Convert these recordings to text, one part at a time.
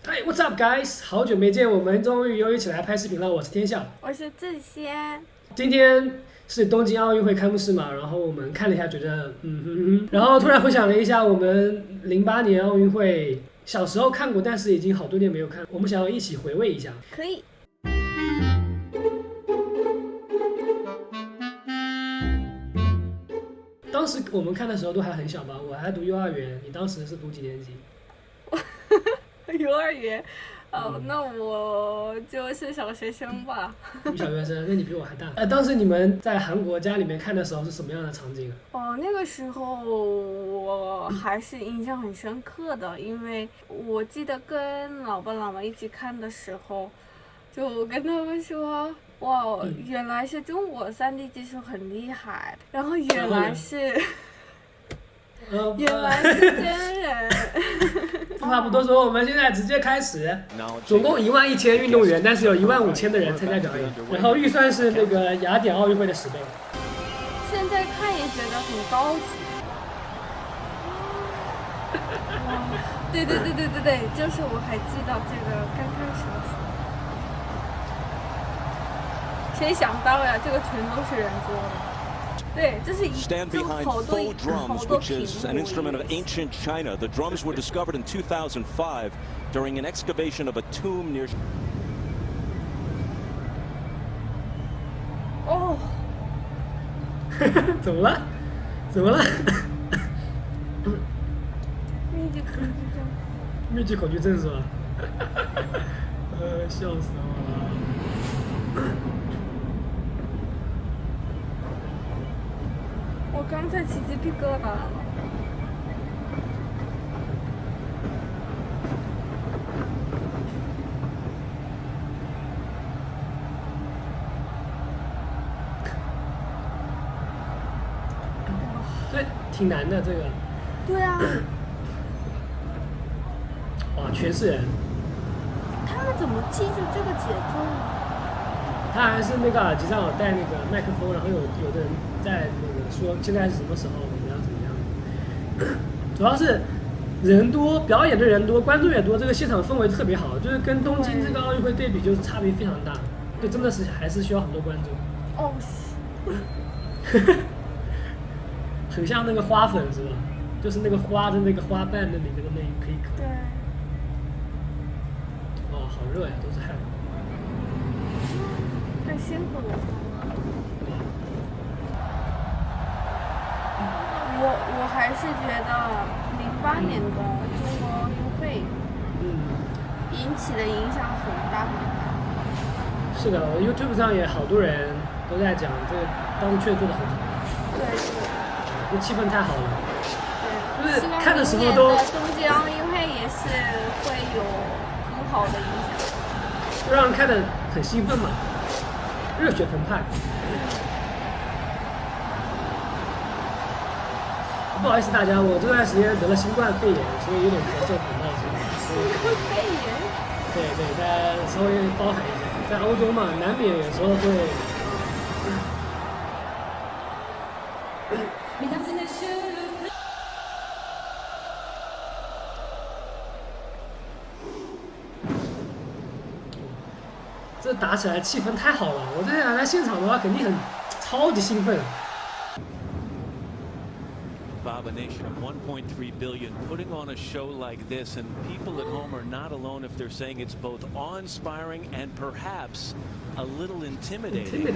Hey, what's up, guys？ 好久没见，我们终于又一起来拍视频了。我是天笑，我是志仙。今天是东京奥运会开幕式嘛，然后我们看了一下，觉得然后突然回想了一下，我们08年奥运会小时候看过，但是已经好多年没有看，我们想要一起回味一下。可以。当时我们看的时候都还很小吧，我还读幼儿园，你当时是读几年级？幼儿园，那我就是小学生吧。你小学生，那你比我还大。当时你们在韩国家里面看的时候是什么样的场景啊？那个时候我还是印象很深刻的，因为我记得跟老爸老妈一起看的时候，就跟他们说，哇，原来是中国3D 技术很厉害，然后原来是真人。话不多说，我们现在直接开始。总共11000运动员，但是有15000的人参加表演，然后预算是那个雅典奥运会的10倍。现在看也觉得很高级。哇，对，就是我还记得这个刚开始的时候，谁想到呀？这个全都是人做的。对，这是Stand behind faux drums, which is an instrument of ancient China. The drums were discovered in 2005 during an excavation of a tomb near. 哦，怎么了？怎么了？密集恐惧症是吧？笑死我了。我刚才起鸡皮疙瘩了。对，挺难的这个。对啊。哇，全是人。他们怎么记住这个节奏呢？他还是那个耳机上有带那个麦克风，然后有的人在那个说现在是什么时候，怎么样。主要是人多，表演的人多，观众也多，这个现场氛围特别好，就是跟东京这个奥运会对比，就是差别非常大。对，真的是还是需要很多观众。哦。很像那个花粉是吧？就是那个花的那个花瓣的里面的那一颗一颗。对。哇，好热呀，都是汗。太辛苦了。我还是觉得08年的中国奥运会，引起的影响很大很大。是的 ，YouTube 上也好多人都在讲这个，当时确实做得很好。对。这气氛太好了。对。就是看的时候都。东京奥运会也是会有很好的影响。就让人看得很兴奋嘛。热血澎湃。不好意思大家，我这段时间得了新冠肺炎，所以有点咳嗽、感冒什么的。新冠肺炎？对，大家稍微包涵一下，在欧洲嘛，难免有时候会。这打起来气氛太好了，我这想在现场的话，肯定很超级兴奋。Bob, a nation of 1.3 billion putting on a show like this, and people at home are not alone if they're saying it's both awe-inspiring and perhaps a little intimidating.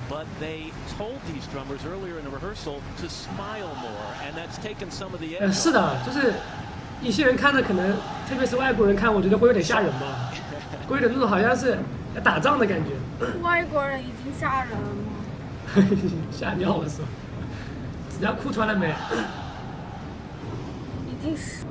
But they told these drummers earlier in a rehearsal to smile more, and that's taken some of the edge. 是的，就是一些人看的可能，特别是外国人看，我觉得会有点吓人吧，会有点那种好像是要打仗的感觉。外国人已经吓人了吗？吓尿了是吧？人家裤穿了没？已经是。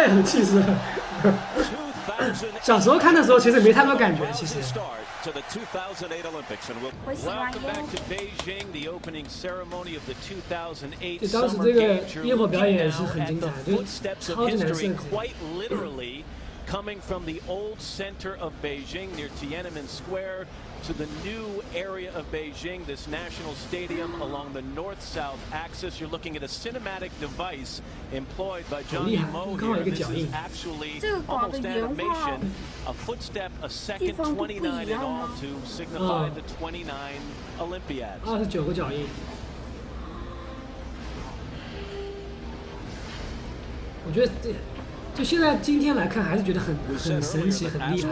太有气势了。小时候看的时候其实没太多感觉，其实。我喜欢就当时这个烟火表演是很精彩，就超级难设计。Coming from the old center of Beijing near Tiananmen Square to the new area of Beijing, this national stadium along the north-south axis. You're looking at a cinematic device employed by Zhang Yimou here. This is actually almost animation. A footstep, a second 29 in all to signify the 29 Olympiads. 29个脚印。我觉得这。就现在今天来看，还是觉得很神奇、很厉害。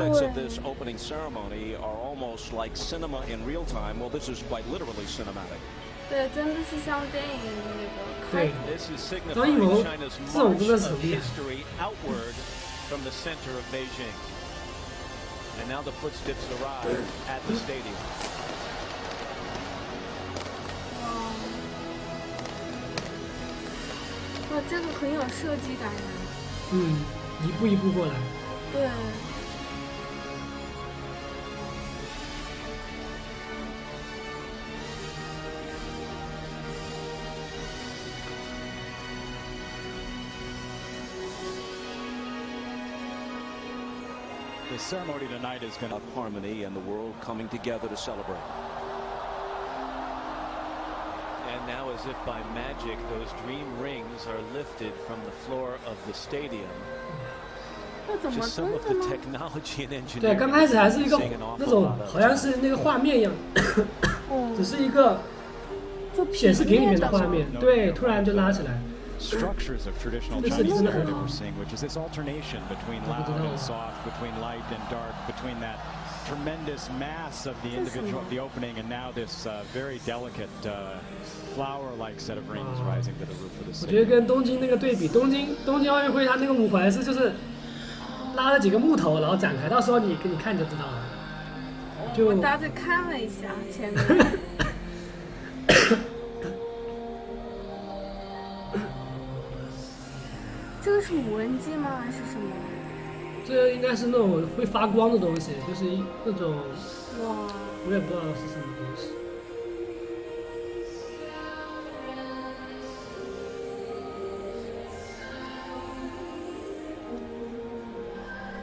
对，真的是像电影那个开头。张艺谋这种真的是很厉害。哇，这个很有设计感呀。一步一步过来。对。The ceremony tonight is going to have harmony and the world coming together to celebrate. And now, as if by magic, those dream rings are lifted from the floor of the stadium. Just some of the technology and engineering. 对，刚开始还是一个那种好像是那个画面一样，只是一个显示屏里面的画面，对，突然就拉起来。Structures of traditional Chinese art that we're seeing, which is this alternation between loud and soft, between light and dark, between that tremendous mass of the individual, the opening, and now this very delicate flower-like set of rings rising to the roof of the city. 我觉得跟东京那个对比，东京奥运会它那个五环是就是拉了几个木头，然后展开，到时候你看就知道了。我大致看了一下前面。这个是无人机吗？还是什么？这应该是那种会发光的东西，就是那种，哇，我也不知道是什么东西。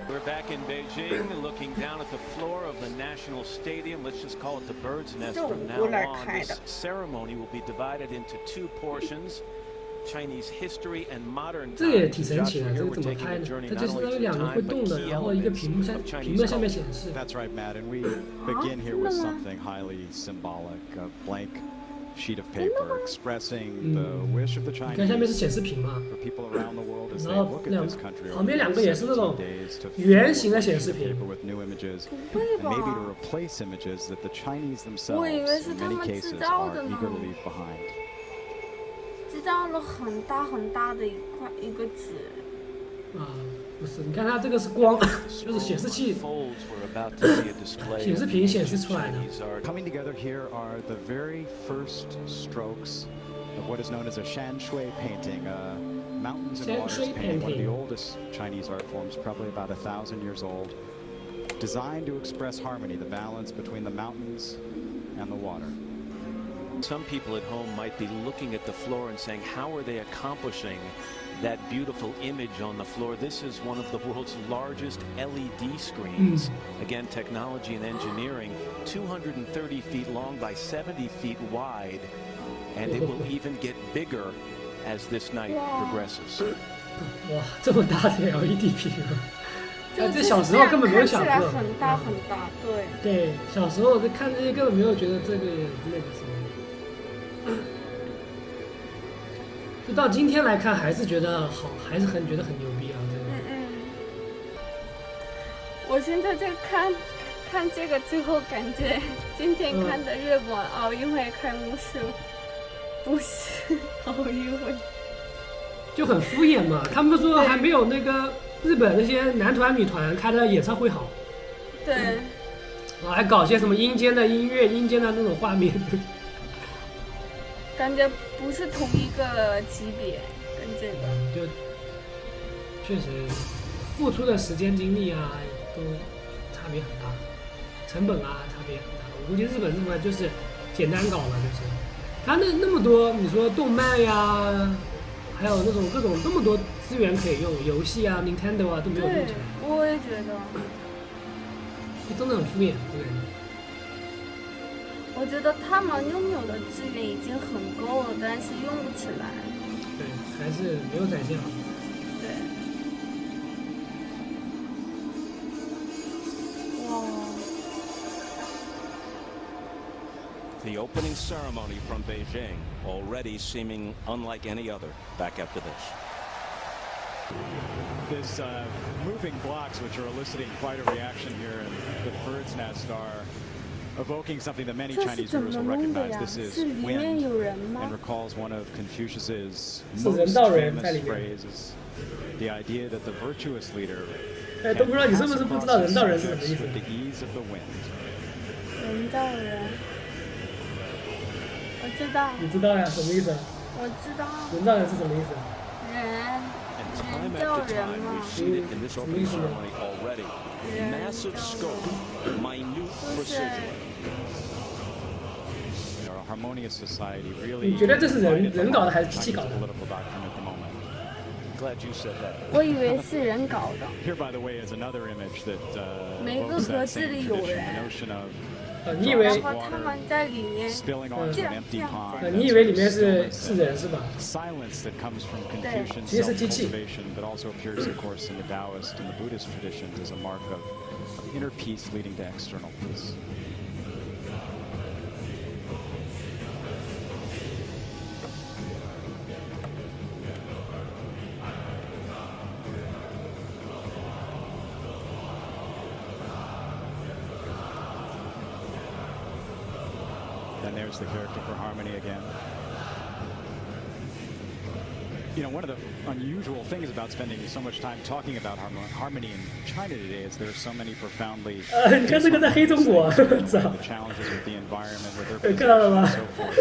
We're back in Beijing, looking down at the floor of the National Stadium. Let's just call it the Bird's Nest from now on. This ceremony will be divided into two portions. Chinese history and modern 这个也挺神奇的，这个怎么拍的？它就相当于两个会动的，然后一个屏幕上面显示。That's right, Matt. And we begin here with something highly symbolic, a blank sheet of paper expressing the wish of the Chinese. 看下面是显示屏嘛， for people around the world as they 然后 look at this country 旁边两个也是那种 over the next 60 days to 圆形的显示屏。 with new images and maybe to replace images that the Chinese themselves in many cases are eager to leave behind. 知道了很大很大的一个纸。不是，你看它这个是光，就是显示器，显示屏显示出来的。Coming together here are the very first strokes of what is known as a shanshui painting, mountains and waters painting, one of the oldest Chinese art forms, probably about 1,000 years old, designed to express harmony, the balance between the mountains and the water. Some people at home might be looking at the floor and saying, how are they accomplishing that beautiful image on the floor? This is one of the world's largest LED screens. Again, technology and engineering, 230 feet long by 70 feet wide, and it will even get bigger as this night progresses. 哇，这么大的 LED 屏啊！这小时候根本没有想过。很大很大，对。对，小时候看这些根本没有觉得这个那个什么。就到今天来看，还是觉得好，还是觉得很牛逼啊！这个。我现在在看这个之后，感觉今天看的日本奥运会开幕式不是奥运会，就很敷衍嘛。他们说还没有那个日本那些男团、女团开的演唱会好。对。还搞些什么阴间的音乐、阴间的那种画面。感觉不是同一个级别，跟这个确实付出的时间精力啊都差别很大，成本啊差别很大。我估计日本这块就是简单搞了，就是他那么多，你说动漫呀，还有那种各种那么多资源可以用，游戏啊 Nintendo 啊都没有用起来。我也觉得，就真的很敷衍，对。我觉得他们拥有的资源已经很够了，但是用不起来。对，还是没有展现好。对。哇。The opening ceremony from Beijing already seeming unlike any other. Back after this. This moving blocks, which are eliciting quite a reaction here, and the bird's nest are evoking something that many Chinese viewers will recognize. This is wind, and recalls one of Confucius's most famous phrases, the idea that the virtuous leader can pass across his with the ease of the wind. 人造人，我知道。你知道呀？什么意思？我知道。人造人是什么意思？Time after time, we've seen it in this opening ceremony already. Massive scope, minute precision. Our harmonious society really. 你觉得这是人搞的还是机器搞的 Glad you said that. 我以为是人搞的。 Here, by the way, is another image that 每个 evokes 盒 that 子 same 里有 tradition, 人 the notion of 你以为 然后他们在里面 spilling onto an empty pond. 你以为里面是人是吧？ Silence that comes from Confucian 其实是机器。 self-cultivation, but also appears, of course, in the Taoist and the Buddhist traditions as a mark of inner peace leading to external peace. And there's the character for Harmony again. You know, one of the unusual things about spending so much time talking about harmony in China today is there are so many profoundly 你看这个在黑中国，操！ the challenges with the environment, with their 看到了吗？ and so forth.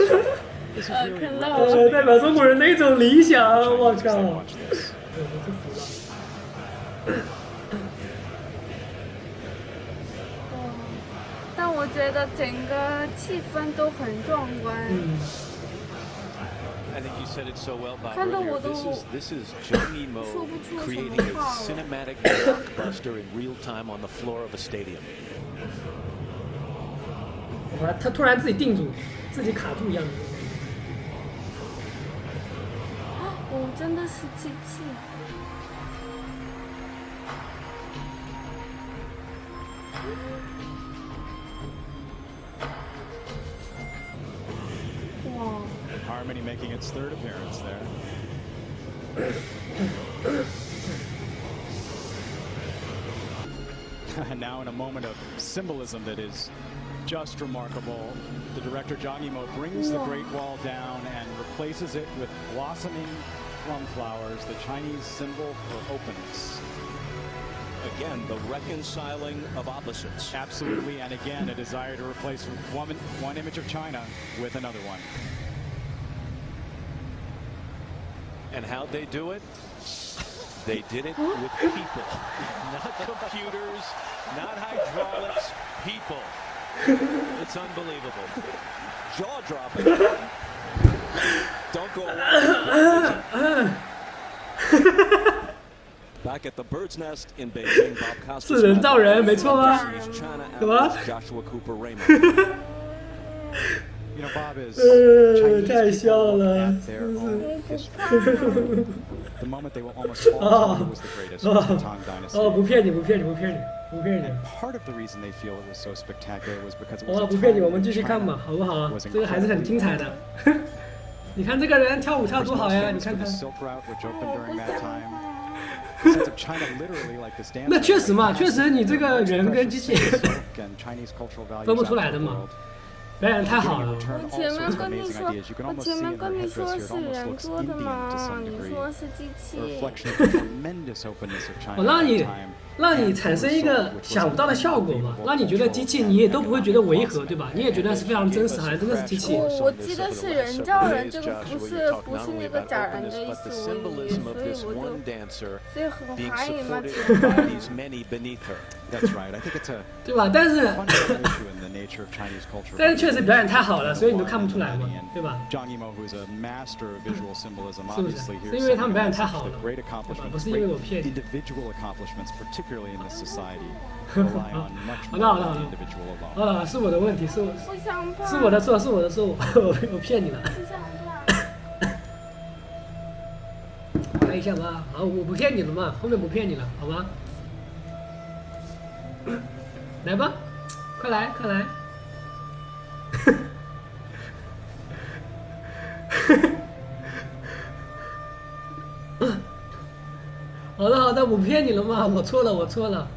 This is really 看到了。代表中国人的一种理想，我 Chinese 靠！ that 我 watch this. 就服了。但我觉得整个气氛都很壮观。I think you said it so well, Bob. 看到 Earlier. 我都 This is Johnny 说 Mo 不出什 creating 么 a 话了。 cinematic blockbuster in real time on the floor of a stadium. 他突然自己定住，自己卡住一样的。哦，真的是机器。哇！ Harmony making its third appearance there. And now in a moment of symbolism that is just remarkable, the director Zhang Yimou brings the Great Wall down and replaces it with blossoming plum flowers, the Chinese symbol for openness. Again, the reconciling of opposites. Absolutely, and again, a desire to replace one image of China with another one. And how'd they do it? They did it with people. Not computers, not hydraulics, people. It's unbelievable. Jaw-dropping. Don't go away. Back at the bird's nest in Beijing, Bob Costas. 是人造人，没错吧？ 什么？ Joshua Cooper Raymond. You know, Bob is 太 Chinese 笑 people 了 at their own history. The moment they will almost all tell you was the greatest was the Tang Dynasty. 哦，不骗你，不骗你，不骗你，不骗你。 And part of the reason they feel it was so spectacular was because it was 哦， a 不骗你，我 time 们继续 when 看吧， China 好不好？ was 这个还是很精彩的。你看这个人跳舞跳多好呀！你看 the 看。 Silk Route, which opened during that time. The sense of China literally like this dance. 那确实嘛，确实你这个人跟机器 and Chinese cultural values 分不出 out 来 to 的 the 嘛 world. 表演太好了。 我前面跟你说，我前面跟你说是人做的嘛，你说是机器。 A reflection of the tremendous openness of China 我让 at 你 that time. 让你产生一个想不到的效果嘛，让你觉得机器你也都不会觉得违和，对吧？你也觉得是非常真实，好像真的是机器。我记得是人造人，这个不是那个假人的意思，所以很怀疑嘛，对吧？但是确实表演太好了，所以你都看不出来嘛，对吧？是不是？是因为他们表演太好了，对吧？不是因为我骗你。好了，是我的问题，是我的错，我骗你了。看一下吧，好，我不骗你了嘛，后面不骗你了，好吗？来吧，快来。好的，我不骗你了嘛，我错了。我错了。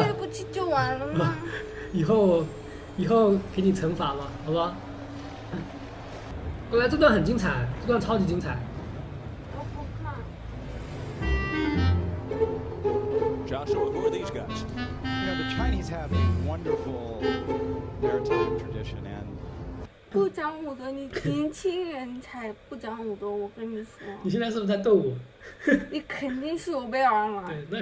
对不起就完了吗？以后给你惩罚吧，好吧？本来这段很精彩，这段超级精彩。我不看。Joshua, who are these guys? The Chinese have a wonderful maritime tradition, and 不讲武德，你年轻人才不讲武德，我跟你说。你现在是不是在逗我？你肯定是有备而来。对，那。